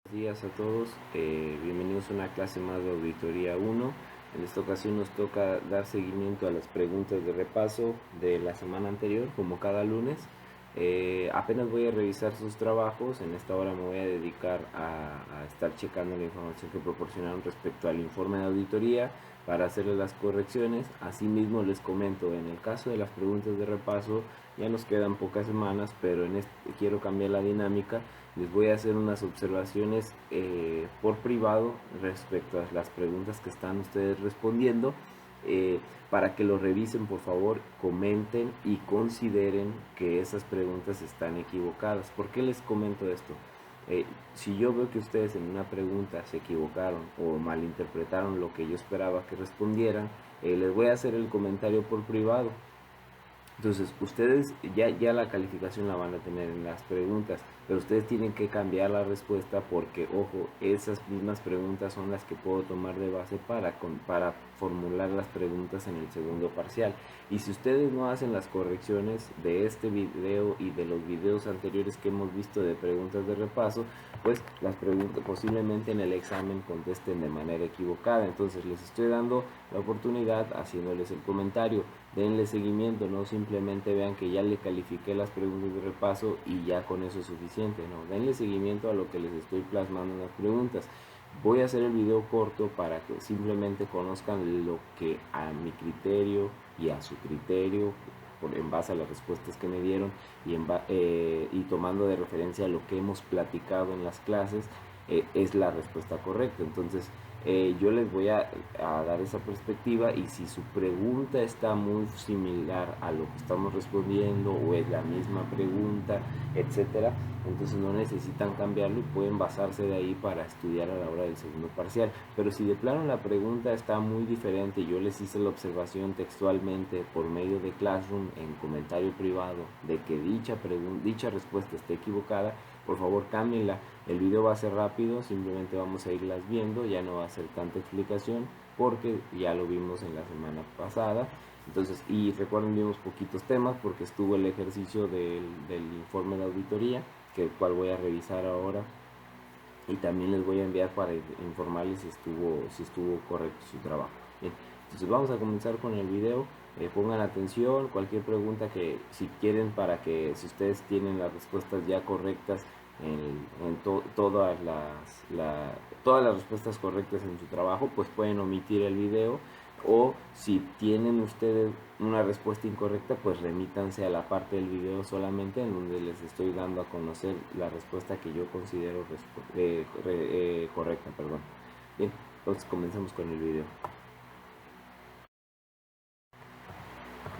Buenos días a todos, bienvenidos a una clase más de Auditoría 1. En esta ocasión nos toca dar seguimiento a las preguntas de repaso de la semana anterior, como cada lunes. Apenas voy a revisar sus trabajos, en esta hora me voy a dedicar a estar checando la información que proporcionaron respecto al informe de auditoría para hacerle las correcciones. Asimismo les comento, en el caso de las preguntas de repaso ya nos quedan pocas semanas, pero quiero cambiar la dinámica. Les voy a hacer unas observaciones por privado respecto a las preguntas que están ustedes respondiendo, para que lo revisen, por favor, comenten y consideren que esas preguntas están equivocadas. ¿Por qué les comento esto? Si yo veo que ustedes en una pregunta se equivocaron o malinterpretaron lo que yo esperaba que respondieran, les voy a hacer el comentario por privado. Entonces, ustedes ya la calificación la van a tener en las preguntas, pero ustedes tienen que cambiar la respuesta porque, ojo, esas mismas preguntas son las que puedo tomar de base para formular las preguntas en el segundo parcial. Y si ustedes no hacen las correcciones de este video y de los videos anteriores que hemos visto de preguntas de repaso, pues las preguntas posiblemente en el examen contesten de manera equivocada. Entonces, les estoy dando la oportunidad haciéndoles el comentario. Denle seguimiento, no simplemente vean que ya le califiqué las preguntas de repaso y ya con eso es suficiente, no, denle seguimiento a lo que les estoy plasmando en las preguntas. Voy a hacer el video corto para que simplemente conozcan lo que a mi criterio y a su criterio, en base a las respuestas que me dieron y tomando de referencia lo que hemos platicado en las clases, es la respuesta correcta. Entonces, yo les voy a dar esa perspectiva, y si su pregunta está muy similar a lo que estamos respondiendo o es la misma pregunta, etcétera, entonces no necesitan cambiarlo y pueden basarse de ahí para estudiar a la hora del segundo parcial. Pero si de plano la pregunta está muy diferente, yo les hice la observación textualmente por medio de Classroom en comentario privado de que dicha respuesta esté equivocada, por favor cámbienla. El video va a ser rápido, simplemente vamos a irlas viendo, ya no va a ser tanta explicación porque ya lo vimos en la semana pasada. Entonces, y recuerden, vimos poquitos temas porque estuvo el ejercicio del informe de auditoría, que el cual voy a revisar ahora, y también les voy a enviar para informarles si estuvo correcto su trabajo. Bien, entonces vamos a comenzar con el video. Pongan atención, cualquier pregunta que si quieren, para que si ustedes tienen las respuestas ya correctas todas las respuestas correctas en su trabajo, pues pueden omitir el video, o si tienen ustedes una respuesta incorrecta, pues remítanse a la parte del video solamente en donde les estoy dando a conocer la respuesta que yo considero correcta. Bien, entonces comencemos con el video.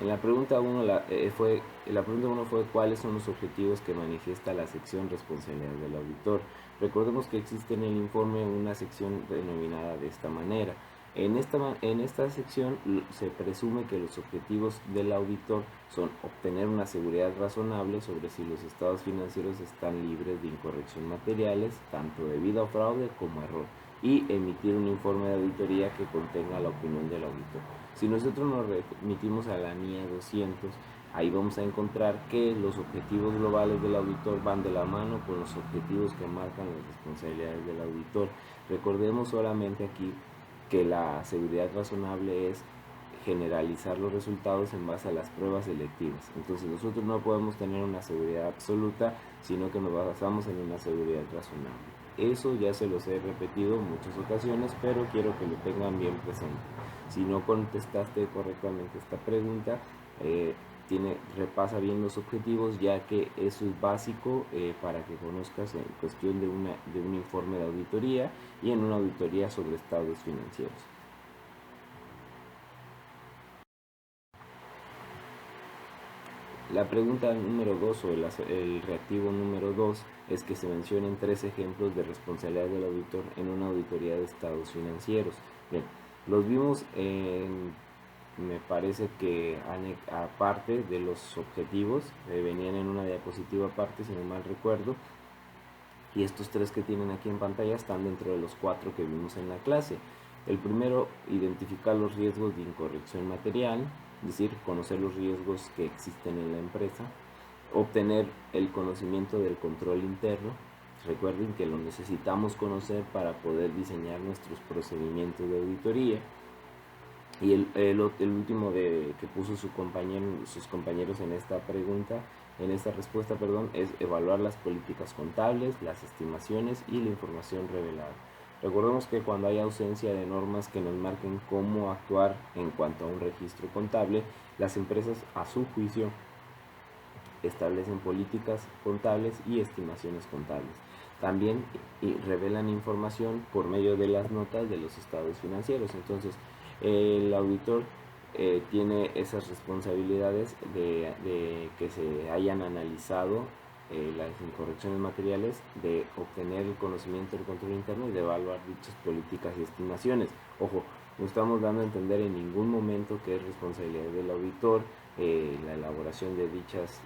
En la pregunta 1 fue ¿cuáles son los objetivos que manifiesta la sección responsabilidad del auditor? Recordemos que existe en el informe una sección denominada de esta manera. En esta sección se presume que los objetivos del auditor son obtener una seguridad razonable sobre si los estados financieros están libres de incorrección materiales, tanto debido a fraude como error, y emitir un informe de auditoría que contenga la opinión del auditor. Si nosotros nos remitimos a la NIA 200, ahí vamos a encontrar que los objetivos globales del auditor van de la mano con los objetivos que marcan las responsabilidades del auditor. Recordemos solamente aquí que la seguridad razonable es generalizar los resultados en base a las pruebas selectivas. Entonces nosotros no podemos tener una seguridad absoluta, sino que nos basamos en una seguridad razonable. Eso ya se los he repetido en muchas ocasiones, pero quiero que lo tengan bien presente. Si no contestaste correctamente esta pregunta, repasa bien los objetivos, ya que eso es básico para que conozcas en cuestión de un informe de auditoría y en una auditoría sobre estados financieros. La pregunta número 2 o el reactivo número 2 es que se mencionen 3 ejemplos de responsabilidad del auditor en una auditoría de estados financieros. Bien, los vimos me parece que aparte de los objetivos, venían en una diapositiva aparte, si no mal recuerdo, y estos 3 que tienen aquí en pantalla están dentro de los 4 que vimos en la clase. El primero, identificar los riesgos de incorrección material, es decir, conocer los riesgos que existen en la empresa. Obtener el conocimiento del control interno. Recuerden que lo necesitamos conocer para poder diseñar nuestros procedimientos de auditoría. Y el último que puso sus compañeros en esta pregunta, en esta respuesta, perdón, es evaluar las políticas contables, las estimaciones y la información revelada. Recordemos que cuando hay ausencia de normas que nos marquen cómo actuar en cuanto a un registro contable, las empresas, a su juicio, establecen políticas contables y estimaciones contables. También revelan información por medio de las notas de los estados financieros. Entonces, el auditor tiene esas responsabilidades de que se hayan analizado las incorrecciones materiales, de obtener el conocimiento del control interno y de evaluar dichas políticas y estimaciones. Ojo, no estamos dando a entender en ningún momento que es responsabilidad del auditor la elaboración de dichos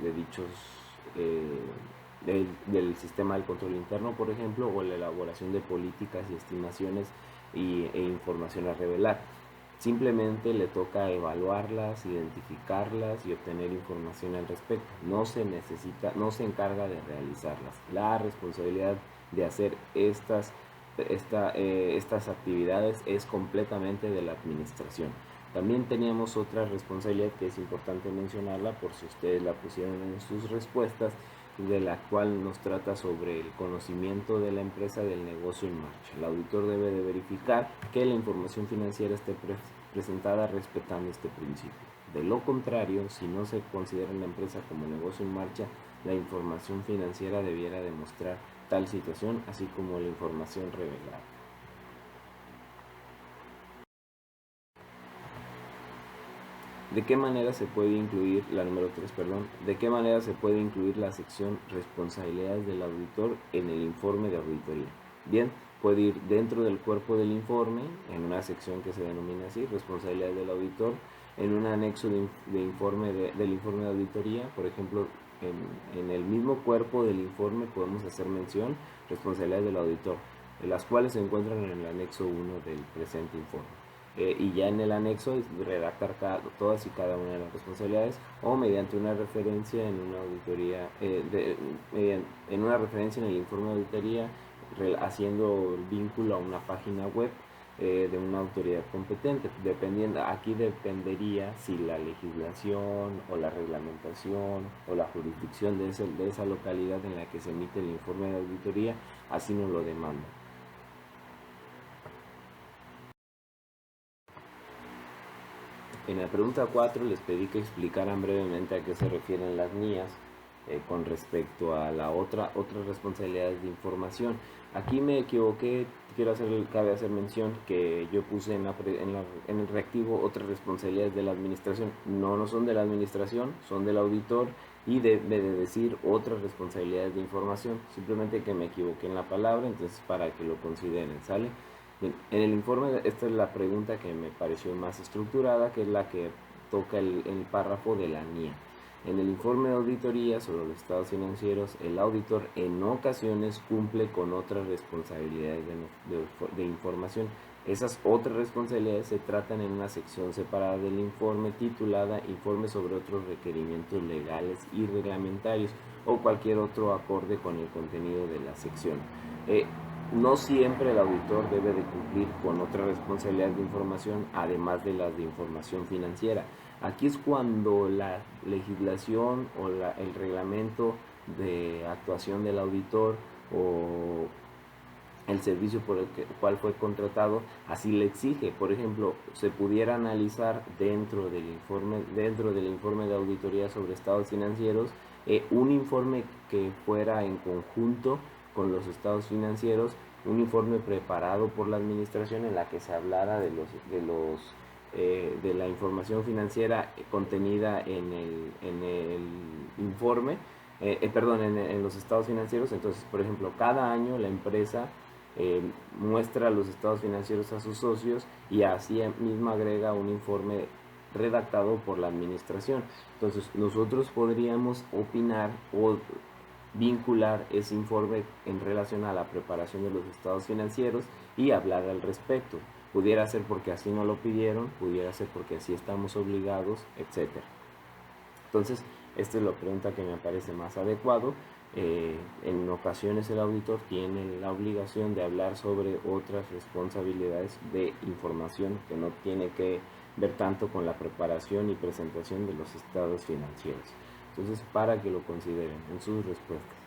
del sistema del control interno, por ejemplo, o la elaboración de políticas y estimaciones e información a revelar. Simplemente le toca evaluarlas, identificarlas y obtener información al respecto. No se encarga de realizarlas. La responsabilidad de hacer estas actividades es completamente de la administración. También teníamos otra responsabilidad que es importante mencionarla por si ustedes la pusieron en sus respuestas, de la cual nos trata sobre el conocimiento de la empresa del negocio en marcha. El auditor debe de verificar que la información financiera esté presentada respetando este principio. De lo contrario, si no se considera la empresa como negocio en marcha, la información financiera debiera demostrar tal situación, así como la información revelada. ¿De qué manera se puede incluir, la número 3, perdón, de qué manera se puede incluir la sección responsabilidades del auditor en el informe de auditoría? Bien, puede ir dentro del cuerpo del informe, en una sección que se denomina así, responsabilidades del auditor, en un anexo del informe de auditoría, por ejemplo, en el mismo cuerpo del informe podemos hacer mención responsabilidades del auditor, las cuales se encuentran en el anexo 1 del presente informe. Y ya en el anexo redactar todas y cada una de las responsabilidades, o mediante una referencia en una auditoría, en una referencia en el informe de auditoría, haciendo el vínculo a una página web de una autoridad competente. Aquí dependería si la legislación o la reglamentación o la jurisdicción de esa localidad en la que se emite el informe de auditoría así nos lo demanda. En la pregunta 4 les pedí que explicaran brevemente a qué se refieren las NIAs con respecto a la otras responsabilidades de información. Aquí me equivoqué, cabe hacer mención que yo puse en el reactivo otras responsabilidades de la administración. No son de la administración, son del auditor, y debe de decir otras responsabilidades de información. Simplemente que me equivoqué en la palabra, entonces para que lo consideren, ¿sale? Bien, en el informe, esta es la pregunta que me pareció más estructurada, que es la que toca el párrafo de la NIA. En el informe de auditoría sobre los estados financieros, el auditor en ocasiones cumple con otras responsabilidades de información. Esas otras responsabilidades se tratan en una sección separada del informe titulada Informe sobre otros requerimientos legales y reglamentarios, o cualquier otro acorde con el contenido de la sección. No siempre el auditor debe de cumplir con otras responsabilidades de información, además de las de información financiera. Aquí es cuando la legislación o el reglamento de actuación del auditor o el servicio por el cual fue contratado así le exige. Por ejemplo, se pudiera analizar dentro del informe de auditoría sobre estados financieros un informe que fuera en conjunto con los estados financieros, un informe preparado por la administración en la que se hablara de la información financiera contenida en el informe, en los estados financieros. Entonces, por ejemplo, cada año la empresa muestra los estados financieros a sus socios y así mismo agrega un informe redactado por la administración. Entonces, nosotros podríamos opinar o vincular ese informe en relación a la preparación de los estados financieros y hablar al respecto. Pudiera ser porque así nos lo pidieron, pudiera ser porque así estamos obligados, etc. Entonces, esta es la pregunta que me parece más adecuado. En ocasiones el auditor tiene la obligación de hablar sobre otras responsabilidades de información que no tiene que ver tanto con la preparación y presentación de los estados financieros. Entonces, para que lo consideren en sus respuestas.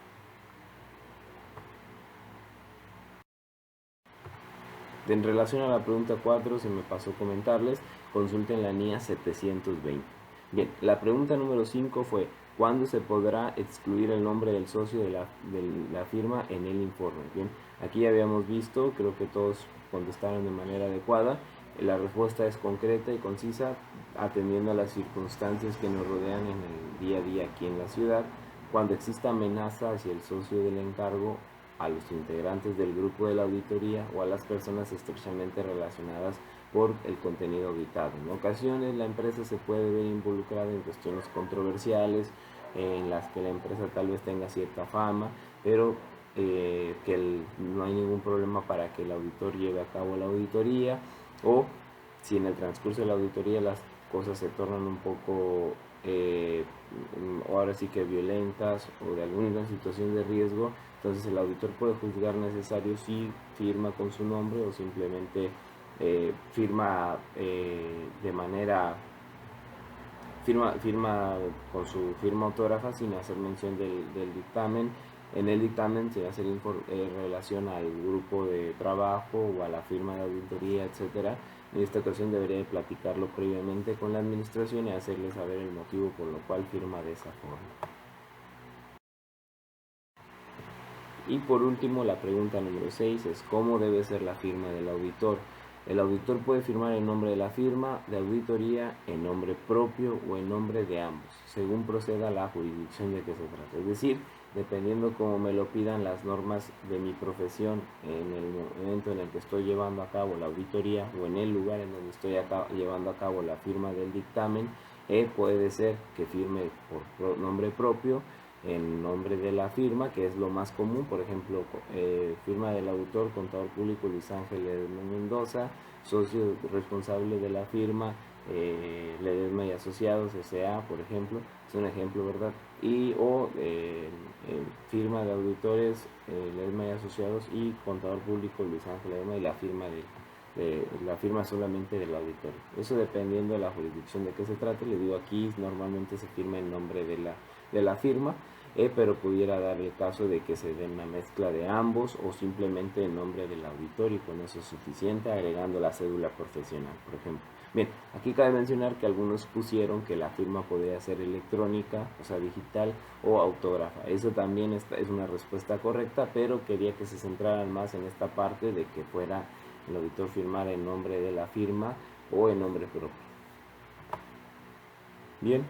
En relación a la pregunta 4, se me pasó comentarles, consulten la NIA 720. Bien, la pregunta número 5 fue, ¿cuándo se podrá excluir el nombre del socio de la firma en el informe? Bien, aquí ya habíamos visto, creo que todos contestaron de manera adecuada. La respuesta es concreta y concisa, atendiendo a las circunstancias que nos rodean en el día a día aquí en la ciudad. Cuando exista amenaza hacia el socio del encargo, a los integrantes del grupo de la auditoría o a las personas estrechamente relacionadas por el contenido auditado. En ocasiones la empresa se puede ver involucrada en cuestiones controversiales, en las que la empresa tal vez tenga cierta fama, pero no hay ningún problema para que el auditor lleve a cabo la auditoría, o si en el transcurso de la auditoría las cosas se tornan un poco ahora sí que violentas o de alguna situación de riesgo, entonces el auditor puede juzgar necesario si firma con su nombre o simplemente firma de manera firma con su firma autógrafa sin hacer mención del dictamen. En el dictamen se hace relación al grupo de trabajo o a la firma de auditoría, etcétera. En esta ocasión debería de platicarlo previamente con la administración y hacerle saber el motivo por lo cual firma de esa forma. Y por último, la pregunta número 6 es ¿cómo debe ser la firma del auditor? El auditor puede firmar en nombre de la firma de auditoría, en nombre propio o en nombre de ambos, según proceda la jurisdicción de que se trata. Es decir, dependiendo cómo me lo pidan las normas de mi profesión en el momento en el que estoy llevando a cabo la auditoría o en el lugar en donde estoy llevando a cabo la firma del dictamen, puede ser que firme por nombre propio, en nombre de la firma, que es lo más común, por ejemplo, firma del autor, contador público Luis Ángel Mendoza, socio responsable de la firma Ledesma y Asociados S.A., por ejemplo, es un ejemplo, ¿verdad? Y o firma de auditores Ledesma y Asociados y contador público Luis Ángel Ledesma y la firma solamente del auditor. Eso dependiendo de la jurisdicción de que se trate. Le digo, aquí normalmente se firma en nombre de la firma, pero pudiera dar el caso de que se dé una mezcla de ambos o simplemente en nombre del auditor, y con eso es suficiente, agregando la cédula profesional, por ejemplo. Bien, aquí cabe mencionar que algunos pusieron que la firma podría ser electrónica, o sea, digital o autógrafa. Eso también es una respuesta correcta, pero quería que se centraran más en esta parte de que fuera el auditor firmar en nombre de la firma o en nombre propio. Bien.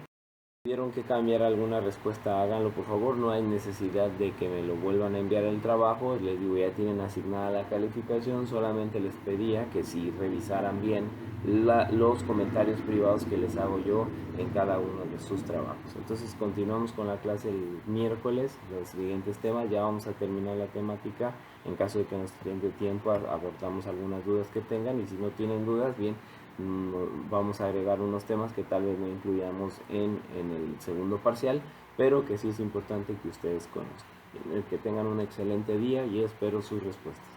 Si tuvieron que cambiar alguna respuesta, háganlo por favor, no hay necesidad de que me lo vuelvan a enviar el trabajo, les digo, ya tienen asignada la calificación, solamente les pedía que si revisaran bien los comentarios privados que les hago yo en cada uno de sus trabajos. Entonces continuamos con la clase el miércoles, los siguientes temas, ya vamos a terminar la temática. En caso de que nos tenga tiempo, abordamos algunas dudas que tengan, y si no tienen dudas, bien, vamos a agregar unos temas que tal vez no incluyamos en el segundo parcial, pero que sí es importante que ustedes conozcan. Que tengan un excelente día y espero sus respuestas.